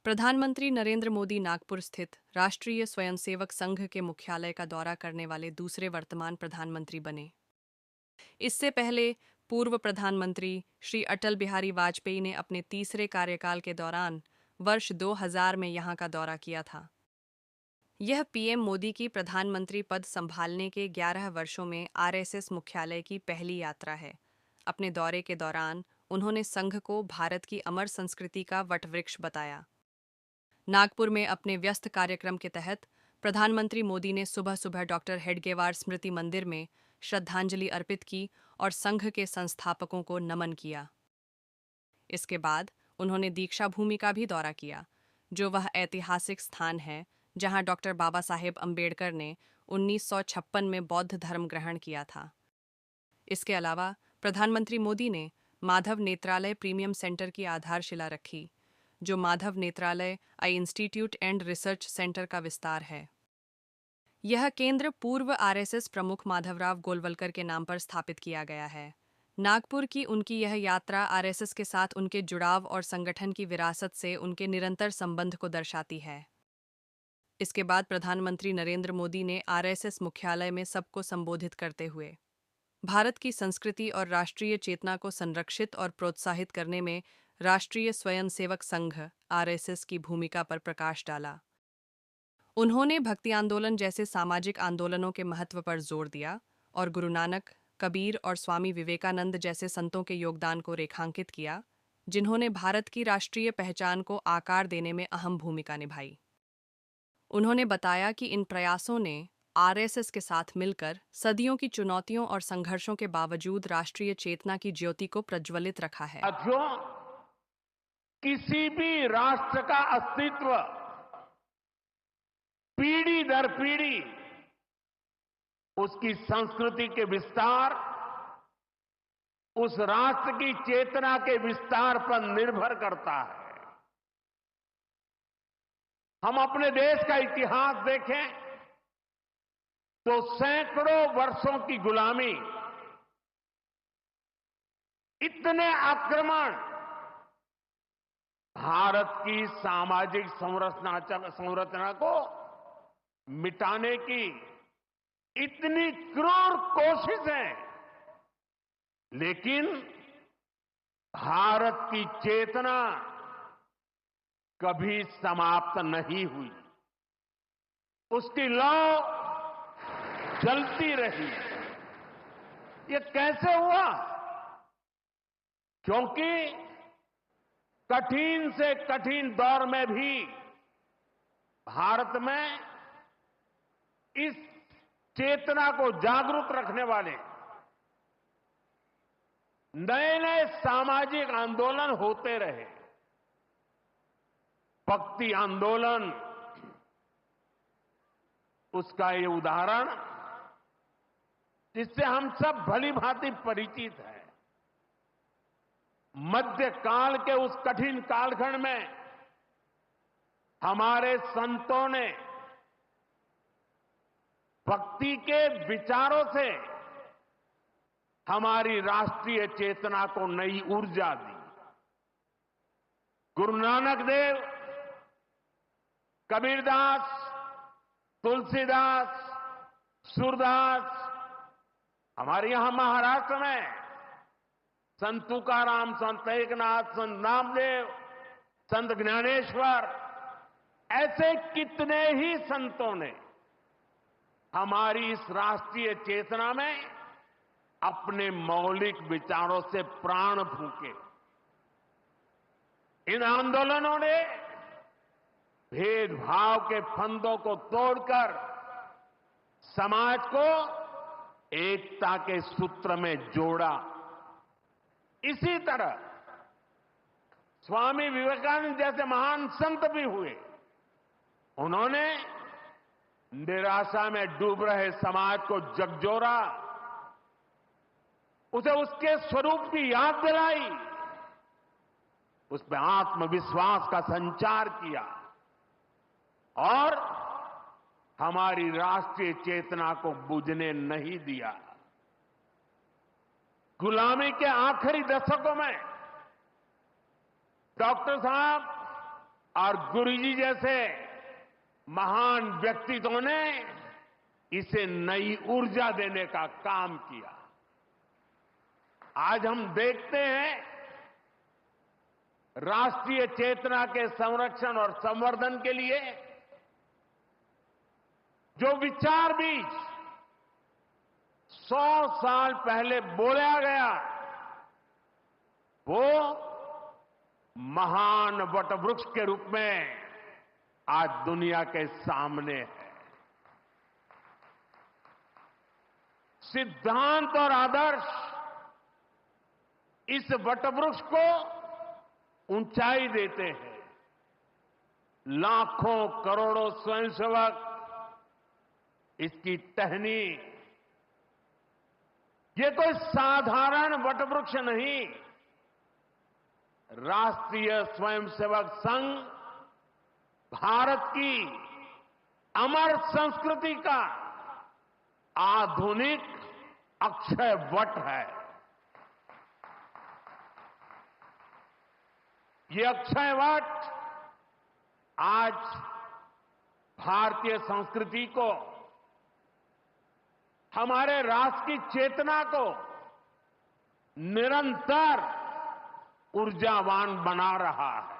प्रधानमंत्री नरेंद्र मोदी नागपुर स्थित राष्ट्रीय स्वयंसेवक संघ के मुख्यालय का दौरा करने वाले दूसरे वर्तमान प्रधानमंत्री बने। इससे पहले पूर्व प्रधानमंत्री श्री अटल बिहारी वाजपेयी ने अपने तीसरे कार्यकाल के दौरान वर्ष 2000 में यहां का दौरा किया था। यह पीएम मोदी की प्रधानमंत्री पद संभालने के 11 वर्षों में आरएसएस मुख्यालय की पहली यात्रा है। अपने दौरे के दौरान उन्होंने संघ को भारत की अमर संस्कृति का वटवृक्ष बताया। नागपुर में अपने व्यस्त कार्यक्रम के तहत प्रधानमंत्री मोदी ने सुबह सुबह डॉक्टर हेडगेवार स्मृति मंदिर में श्रद्धांजलि अर्पित की और संघ के संस्थापकों को नमन किया। इसके बाद उन्होंने दीक्षा भूमि का भी दौरा किया, जो वह ऐतिहासिक स्थान है जहां डॉक्टर बाबा साहेब अम्बेडकर ने 1956 में बौद्ध धर्म ग्रहण किया था। इसके अलावा प्रधानमंत्री मोदी ने माधव नेत्रालय प्रीमियम सेंटर की आधारशिला रखी, जो माधव नेत्रालय आई इंस्टीट्यूट एंड रिसर्च सेंटर का विस्तार है। यह केंद्र पूर्व आरएसएस प्रमुख माधवराव गोलवलकर के नाम पर स्थापित किया गया है। नागपुर की उनकी यह यात्रा आरएसएस के साथ उनके जुड़ाव और संगठन की विरासत से उनके निरंतर संबंध को दर्शाती है। इसके बाद प्रधानमंत्री नरेंद्र मोदी ने आरएसएस मुख्यालय में सबको संबोधित करते हुए भारत की संस्कृति और राष्ट्रीय चेतना को संरक्षित और प्रोत्साहित करने में राष्ट्रीय स्वयंसेवक संघ आरएसएस की भूमिका पर प्रकाश डाला। उन्होंने भक्ति आंदोलन जैसे सामाजिक आंदोलनों के महत्व पर जोर दिया और गुरु नानक, कबीर और स्वामी विवेकानंद जैसे संतों के योगदान को रेखांकित किया, जिन्होंने भारत की राष्ट्रीय पहचान को आकार देने में अहम भूमिका निभाई। उन्होंने बताया कि इन प्रयासों ने आरएसएस के साथ मिलकर सदियों की चुनौतियों और संघर्षों के बावजूद राष्ट्रीय चेतना की ज्योति को प्रज्वलित रखा है। साथियों, किसी भी राष्ट्र का अस्तित्व पीढ़ी दर पीढ़ी उसकी संस्कृति के विस्तार, उस राष्ट्र की चेतना के विस्तार पर निर्भर करता है। हम अपने देश का इतिहास देखें तो सैकड़ों वर्षों की गुलामी, इतने आक्रमण, भारत की सामाजिक संरचना को मिटाने की इतनी क्रूर कोशिशें, लेकिन भारत की चेतना कभी समाप्त नहीं हुई। उसकी लौ जलती रही। ये कैसे हुआ? क्योंकि कठिन से कठिन दौर में भी भारत में इस चेतना को जागरूक रखने वाले नए नए सामाजिक आंदोलन होते रहे। भक्ति आंदोलन उसका ये उदाहरण जिससे हम सब भली भांति परिचित हैं। मध्यकाल के उस कठिन कालखंड में हमारे संतों ने भक्ति के विचारों से हमारी राष्ट्रीय चेतना को नई ऊर्जा दी। गुरु नानक देव, कबीरदास, तुलसीदास, सूरदास, हमारे यहां महाराष्ट्र में संत तुकाराम, संत एकनाथ, संत नामदेव, संत ज्ञानेश्वर, ऐसे कितने ही संतों ने हमारी इस राष्ट्रीय चेतना में अपने मौलिक विचारों से प्राण फूंके। इन आंदोलनों ने भेदभाव के फंदों को तोड़कर समाज को एकता के सूत्र में जोड़ा। इसी तरह स्वामी विवेकानंद जैसे महान संत भी हुए। उन्होंने निराशा में डूब रहे समाज को झकझोरा, उसे उसके स्वरूप की याद दिलाई, उसमें आत्मविश्वास का संचार किया और हमारी राष्ट्रीय चेतना को बुझने नहीं दिया। गुलामी के आखिरी दशकों में डॉक्टर साहब और गुरुजी जैसे महान व्यक्तित्वों ने इसे नई ऊर्जा देने का काम किया। आज हम देखते हैं राष्ट्रीय चेतना के संरक्षण और संवर्धन के लिए जो विचार बीज 100 साल पहले बोला गया, वो महान वटवृक्ष के रूप में आज दुनिया के सामने है। सिद्धांत और आदर्श इस वटवृक्ष को ऊंचाई देते हैं। लाखों करोड़ों स्वयंसेवक इसकी टहनी, ये कोई साधारण वटवृक्ष नहीं, राष्ट्रीय स्वयंसेवक संघ भारत की अमर संस्कृति का आधुनिक अक्षय वट है। ये अक्षय वट आज भारतीय संस्कृति को, हमारे राष्ट्र की चेतना को निरंतर ऊर्जावान बना रहा है।